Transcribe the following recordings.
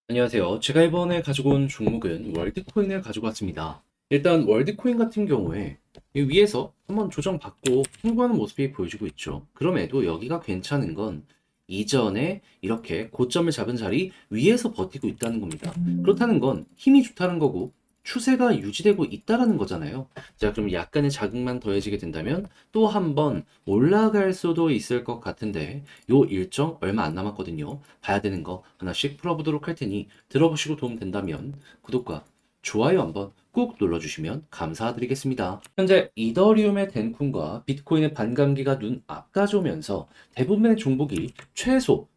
안녕하세요. 제가 이번에 가지고 온 종목은 월드코인을 가지고 왔습니다. 일단 월드코인 같은 경우에 이 위에서 한번 조정받고 행보하는 모습이 보여지고 있죠. 그럼에도 여기가 괜찮은 건 이전에 이렇게 고점을 잡은 자리 위에서 버티고 있다는 겁니다. 그렇다는 건 힘이 좋다는 거고 추세가 유지되고 있다라는 거잖아요. 자, 그럼 약간의 자극만 더해지게 된다면 또 한 번 올라갈 수도 있을 것 같은데 요 일정 얼마 안 남았거든요. 봐야 되는 거 하나씩 풀어보도록 할 테니 들어보시고 도움 된다면 구독과 좋아요 한번 꾹 눌러주시면 감사드리겠습니다. 현재 이더리움의 덴쿤과 비트코인의 반감기가 눈 앞까지 오면서 대부분의 종목이 최소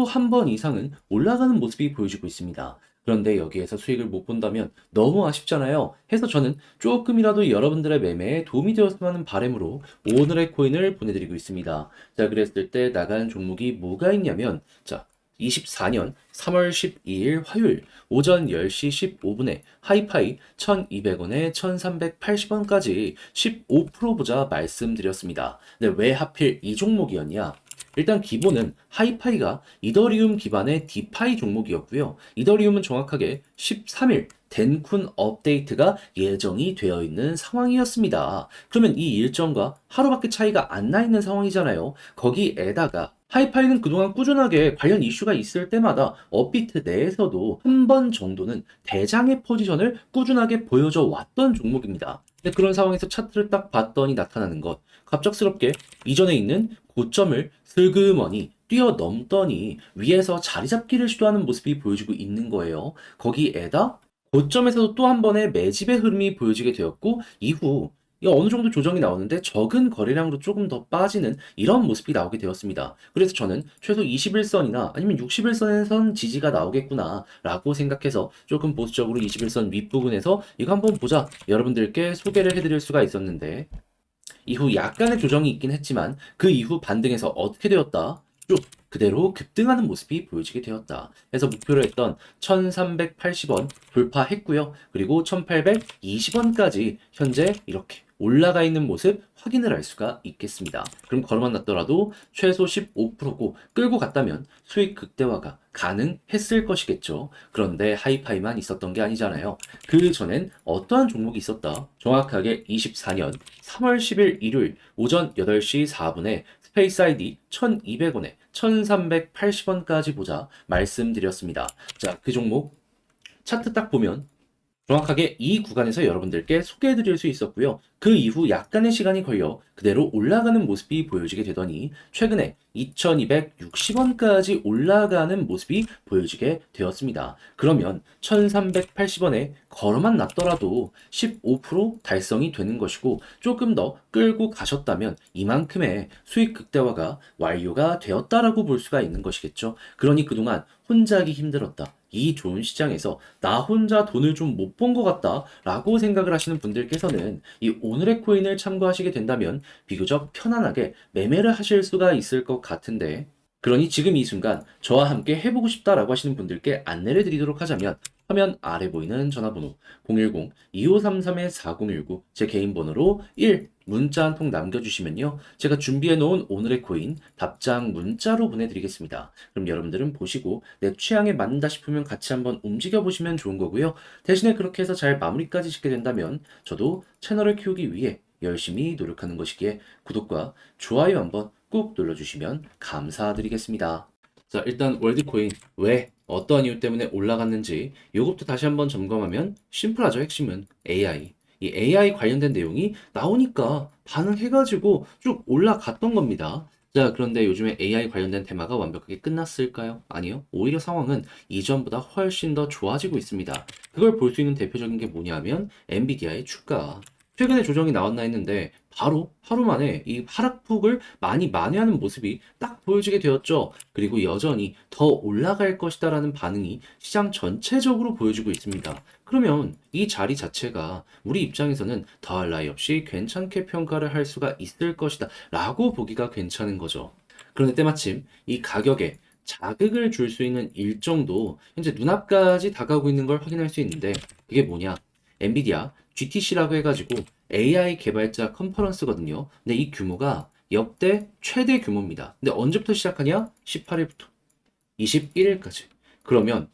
한 번 이상은 올라가는 모습이 보여지고 있습니다. 그런데 여기에서 수익을 못 본다면 너무 아쉽잖아요. 해서 저는 조금이라도 여러분들의 매매에 도움이 되었으면 하는 바람으로 오늘의 코인을 보내드리고 있습니다. 자, 그랬을 때 나가는 종목이 뭐가 있냐면, 자, 24년 3월 12일 화요일 오전 10시 15분에 하이파이 1200원에 1380원까지 15% 보자 말씀드렸습니다. 근데 왜 하필 이 종목이었냐? 일단 기본은 하이파이가 이더리움 기반의 디파이 종목이었고요. 이더리움은 정확하게 13일 덴쿤 업데이트가 예정이 되어 있는 상황이었습니다. 그러면 이 일정과 하루밖에 차이가 안 나 있는 상황이잖아요. 거기에다가 하이파이는 그동안 꾸준하게 관련 이슈가 있을 때마다 업비트 내에서도 한 번 정도는 대장의 포지션을 꾸준하게 보여줘 왔던 종목입니다. 근데 그런 상황에서 차트를 딱 봤더니 나타나는 것. 갑작스럽게 이전에 있는 고점을 슬그머니 뛰어넘더니 위에서 자리 잡기를 시도하는 모습이 보여지고 있는 거예요. 거기에다 고점에서도 또 한 번의 매집의 흐름이 보여지게 되었고 이후 이 어느 정도 조정이 나오는데 적은 거래량으로 조금 더 빠지는 이런 모습이 나오게 되었습니다. 그래서 저는 최소 21선이나 아니면 61선에선 지지가 나오겠구나 라고 생각해서 조금 보수적으로 21선 윗부분에서 이거 한번 보자 여러분들께 소개를 해드릴 수가 있었는데 이후 약간의 조정이 있긴 했지만 그 이후 반등해서 어떻게 되었다? 쭉 그대로 급등하는 모습이 보여지게 되었다. 그래서 목표로 했던 1380원 돌파했고요. 그리고 1820원까지 현재 이렇게 올라가 있는 모습 확인을 할 수가 있겠습니다. 그럼 걸어만 놨더라도 최소 15%고 끌고 갔다면 수익 극대화가 가능했을 것이겠죠. 그런데 하이파이만 있었던 게 아니잖아요. 그 전엔 어떠한 종목이 있었다? 정확하게 24년 3월 10일 일요일 오전 8시 4분에 스페이스 아이디 1200원에 1380원까지 보자 말씀드렸습니다. 자, 그 종목 차트 딱 보면 정확하게 이 구간에서 여러분들께 소개해 드릴 수 있었고요. 그 이후 약간의 시간이 걸려 그대로 올라가는 모습이 보여지게 되더니 최근에 2260원까지 올라가는 모습이 보여지게 되었습니다. 그러면 1380원에 걸어만 놨더라도 15% 달성이 되는 것이고 조금 더 끌고 가셨다면 이만큼의 수익 극대화가 완료가 되었다라고 볼 수가 있는 것이겠죠. 그러니 그동안 혼자 하기 힘들었다. 이 좋은 시장에서 나 혼자 돈을 좀 못 본 것 같다 라고 생각을 하시는 분들께서는 이 오늘의 코인을 참고하시게 된다면 비교적 편안하게 매매를 하실 수가 있을 것 같은데 그러니 지금 이 순간 저와 함께 해보고 싶다라고 하시는 분들께 안내를 드리도록 하자면 화면 아래 보이는 전화번호 010-2533-4019 제 개인 번호로 1 문자 한 통 남겨주시면요. 제가 준비해 놓은 오늘의 코인 답장 문자로 보내드리겠습니다. 그럼 여러분들은 보시고 내 취향에 맞는다 싶으면 같이 한번 움직여 보시면 좋은 거고요. 대신에 그렇게 해서 잘 마무리까지 짓게 된다면 저도 채널을 키우기 위해 열심히 노력하는 것이기에 구독과 좋아요 한번 꾹 눌러주시면 감사드리겠습니다. 자, 일단 월드코인 왜 어떠한 이유 때문에 올라갔는지 요것도 다시 한번 점검하면 심플하죠. 핵심은 AI. 이 AI 관련된 내용이 나오니까 반응해가지고 쭉 올라갔던 겁니다. 자, 그런데 요즘에 AI 관련된 테마가 완벽하게 끝났을까요? 아니요. 오히려 상황은 이전보다 훨씬 더 좋아지고 있습니다. 그걸 볼 수 있는 대표적인 게 뭐냐면 엔비디아의 주가. 최근에 조정이 나왔나 했는데 바로 하루 만에 이 하락폭을 많이 만회하는 모습이 딱 보여지게 되었죠. 그리고 여전히 더 올라갈 것이다라는 반응이 시장 전체적으로 보여지고 있습니다. 그러면 이 자리 자체가 우리 입장에서는 더할 나위 없이 괜찮게 평가를 할 수가 있을 것이다 라고 보기가 괜찮은 거죠. 그런데 때마침 이 가격에 자극을 줄 수 있는 일정도 현재 눈앞까지 다가오고 있는 걸 확인할 수 있는데 그게 뭐냐? 엔비디아 GTC라고 해가지고 AI 개발자 컨퍼런스거든요. 근데 이 규모가 역대 최대 규모입니다. 근데 언제부터 시작하냐? 18일부터 21일까지. 그러면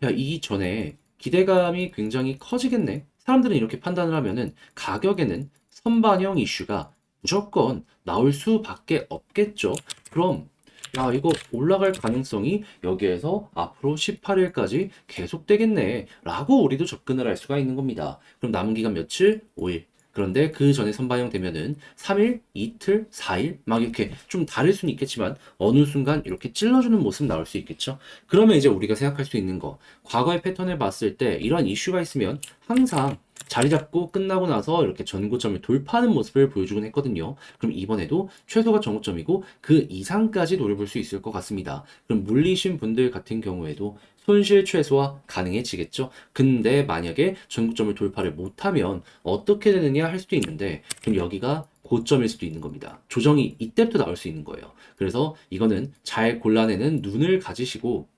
야, 이 전에 기대감이 굉장히 커지겠네. 사람들은 이렇게 판단을 하면은 가격에는 선반영 이슈가 무조건 나올 수밖에 없겠죠. 그럼 야, 이거 올라갈 가능성이 여기에서 앞으로 18일까지 계속되겠네. 라고 우리도 접근을 할 수가 있는 겁니다. 그럼 남은 기간 며칠? 5일. 그런데 그 전에 선반영 되면은 3일, 이틀, 4일 막 이렇게 좀 다를 수는 있겠지만 어느 순간 이렇게 찔러주는 모습 나올 수 있겠죠. 그러면 이제 우리가 생각할 수 있는 거, 과거의 패턴을 봤을 때 이런 이슈가 있으면 항상 자리 잡고 끝나고 나서 이렇게 전고점을 돌파하는 모습을 보여주곤 했거든요. 그럼 이번에도 최소가 전고점이고 그 이상까지 노려볼 수 있을 것 같습니다. 그럼 물리신 분들 같은 경우에도 손실 최소화 가능해지겠죠. 근데 만약에 전고점을 돌파를 못하면 어떻게 되느냐 할 수도 있는데 그럼 여기가 고점일 수도 있는 겁니다. 조정이 이때부터 나올 수 있는 거예요. 그래서 이거는 잘 골라내는 눈을 가지시고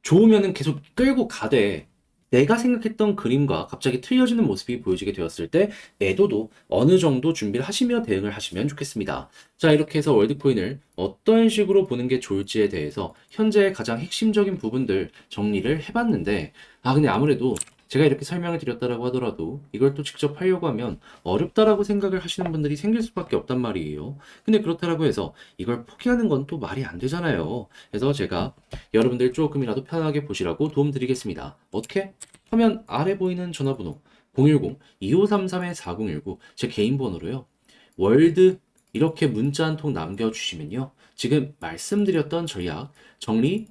좋으면은 계속 끌고 가되 내가 생각했던 그림과 갑자기 틀려지는 모습이 보여지게 되었을 때 매도도 어느 정도 준비를 하시며 대응을 하시면 좋겠습니다. 자, 이렇게 해서 월드코인을 어떤 식으로 보는 게 좋을지에 대해서 현재 가장 핵심적인 부분들 정리를 해봤는데 근데 아무래도 제가 이렇게 설명을 드렸다라고 하더라도 이걸 또 직접 하려고 하면 어렵다라고 생각을 하시는 분들이 생길 수밖에 없단 말이에요. 근데 그렇다라고 해서 이걸 포기하는 건 또 말이 안 되잖아요. 그래서 제가 여러분들 조금이라도 편하게 보시라고 도움드리겠습니다. 어떻게? 화면 아래 보이는 전화번호 010-2533-4019 제 개인 번호로요. 월드 이렇게 문자 한 통 남겨주시면요. 지금 말씀드렸던 전략 정리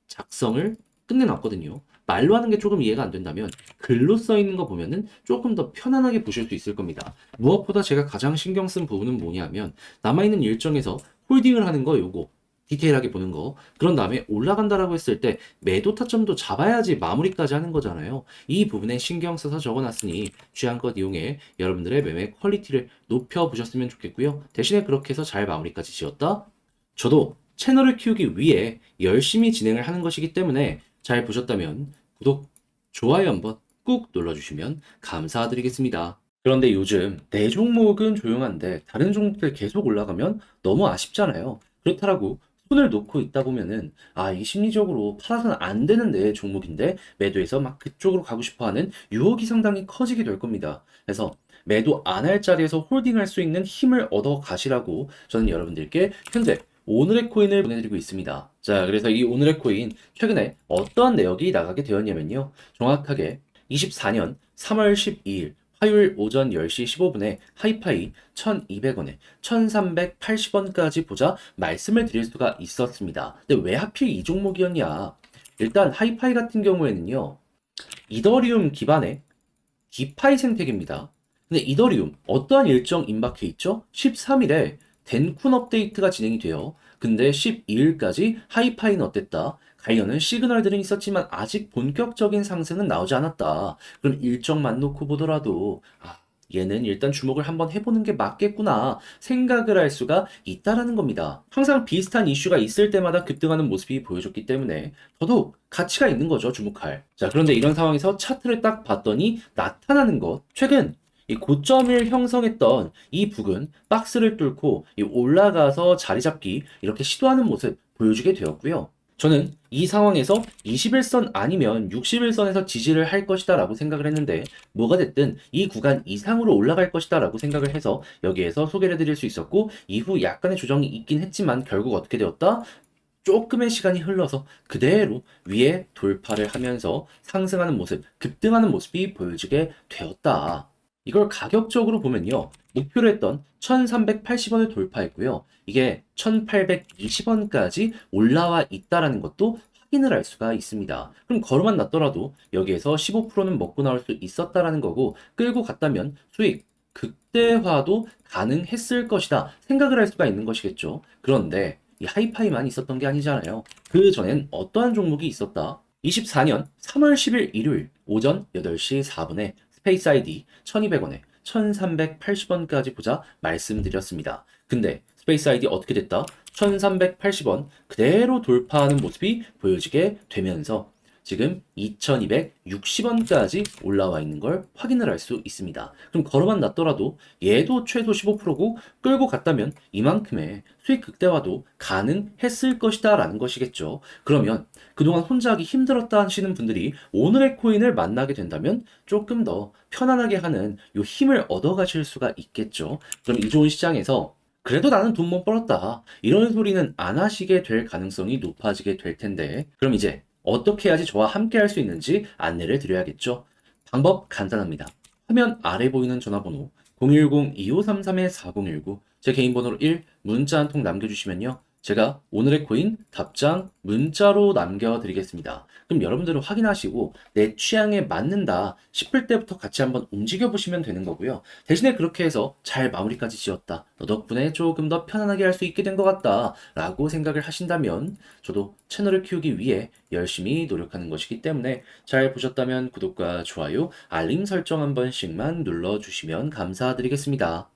작성을 끝내놨거든요. 말로 하는 게 조금 이해가 안 된다면 글로 써 있는 거 보면은 조금 더 편안하게 보실 수 있을 겁니다. 무엇보다 제가 가장 신경 쓴 부분은 뭐냐면 남아있는 일정에서 홀딩을 하는 거 요거 디테일하게 보는 거. 그런 다음에 올라간다라고 했을 때 매도 타점도 잡아야지 마무리까지 하는 거잖아요. 이 부분에 신경 써서 적어놨으니 취향껏 이용해 여러분들의 매매 퀄리티를 높여보셨으면 좋겠고요. 대신에 그렇게 해서 잘 마무리까지 지었다. 저도 채널을 키우기 위해 열심히 진행을 하는 것이기 때문에 잘 보셨다면 구독, 좋아요 한번 꾹 눌러주시면 감사드리겠습니다. 그런데 요즘 내 종목은 조용한데 다른 종목들 계속 올라가면 너무 아쉽잖아요. 그렇다라고 손을 놓고 있다 보면은 이게 심리적으로 팔아서는 안 되는 내 종목인데 매도해서 막 그쪽으로 가고 싶어 하는 유혹이 상당히 커지게 될 겁니다. 그래서 매도 안 할 자리에서 홀딩할 수 있는 힘을 얻어 가시라고 저는 여러분들께 현재 오늘의 코인을 보내드리고 있습니다. 자, 그래서 이 오늘의 코인 최근에 어떠한 내역이 나가게 되었냐면요. 정확하게 24년 3월 12일 화요일 오전 10시 15분에 하이파이 1,200원에 1,380원까지 보자 말씀을 드릴 수가 있었습니다. 근데 왜 하필 이 종목이었냐? 일단 하이파이 같은 경우에는요. 이더리움 기반의 디파이 생태계입니다. 근데 이더리움 어떠한 일정 임박해 있죠? 13일에 덴쿤 업데이트가 진행이 돼요. 근데 12일까지 하이파이는 어땠다? 관련은 시그널들은 있었지만 아직 본격적인 상승은 나오지 않았다. 그럼 일정만 놓고 보더라도 얘는 일단 주목을 한번 해보는 게 맞겠구나 생각을 할 수가 있다라는 겁니다. 항상 비슷한 이슈가 있을 때마다 급등하는 모습이 보여줬기 때문에 더더욱 가치가 있는 거죠, 주목할. 자, 그런데 이런 상황에서 차트를 딱 봤더니 나타나는 것, 최근 이 고점을 형성했던 이 부근 박스를 뚫고 올라가서 자리 잡기 이렇게 시도하는 모습 보여주게 되었고요. 저는 이 상황에서 21선 아니면 61선에서 지지를 할 것이다 라고 생각을 했는데 뭐가 됐든 이 구간 이상으로 올라갈 것이다 라고 생각을 해서 여기에서 소개를 해드릴 수 있었고 이후 약간의 조정이 있긴 했지만 결국 어떻게 되었다? 조금의 시간이 흘러서 그대로 위에 돌파를 하면서 상승하는 모습, 급등하는 모습이 보여지게 되었다. 이걸 가격적으로 보면요. 목표로 했던 1380원을 돌파했고요. 이게 1820원까지 올라와 있다라는 것도 확인을 할 수가 있습니다. 그럼 걸음만 났더라도 여기에서 15%는 먹고 나올 수 있었다라는 거고 끌고 갔다면 수익 극대화도 가능했을 것이다 생각을 할 수가 있는 것이겠죠. 그런데 이 하이파이만 있었던 게 아니잖아요. 그 전엔 어떠한 종목이 있었다? 24년 3월 10일 일요일 오전 8시 4분에 스페이스 아이디 1200원에 1380원까지 보자 말씀드렸습니다. 근데 스페이스 아이디 어떻게 됐다? 1380원 그대로 돌파하는 모습이 보여지게 되면서 지금 2260원까지 올라와 있는 걸 확인을 할 수 있습니다. 그럼 걸어만 놨더라도 얘도 최소 15%고 끌고 갔다면 이만큼의 수익 극대화도 가능했을 것이다 라는 것이겠죠. 그러면 그동안 혼자 하기 힘들었다 하시는 분들이 오늘의 코인을 만나게 된다면 조금 더 편안하게 하는 요 힘을 얻어가실 수가 있겠죠. 그럼 이 좋은 시장에서 그래도 나는 돈 못 벌었다, 이런 소리는 안 하시게 될 가능성이 높아지게 될 텐데, 그럼 이제 어떻게 해야지 저와 함께 할 수 있는지 안내를 드려야겠죠. 방법 간단합니다. 화면 아래 보이는 전화번호 010-2533-4019, 제 개인 번호로 1 문자 한 통 남겨주시면요, 제가 오늘의 코인 답장 문자로 남겨드리겠습니다. 그럼 여러분들은 확인하시고 내 취향에 맞는다 싶을 때부터 같이 한번 움직여 보시면 되는 거고요. 대신에 그렇게 해서 잘 마무리까지 지었다, 너 덕분에 조금 더 편안하게 할 수 있게 된 것 같다 라고 생각을 하신다면 저도 채널을 키우기 위해 열심히 노력하는 것이기 때문에 잘 보셨다면 구독과 좋아요, 알림 설정 한 번씩만 눌러주시면 감사드리겠습니다.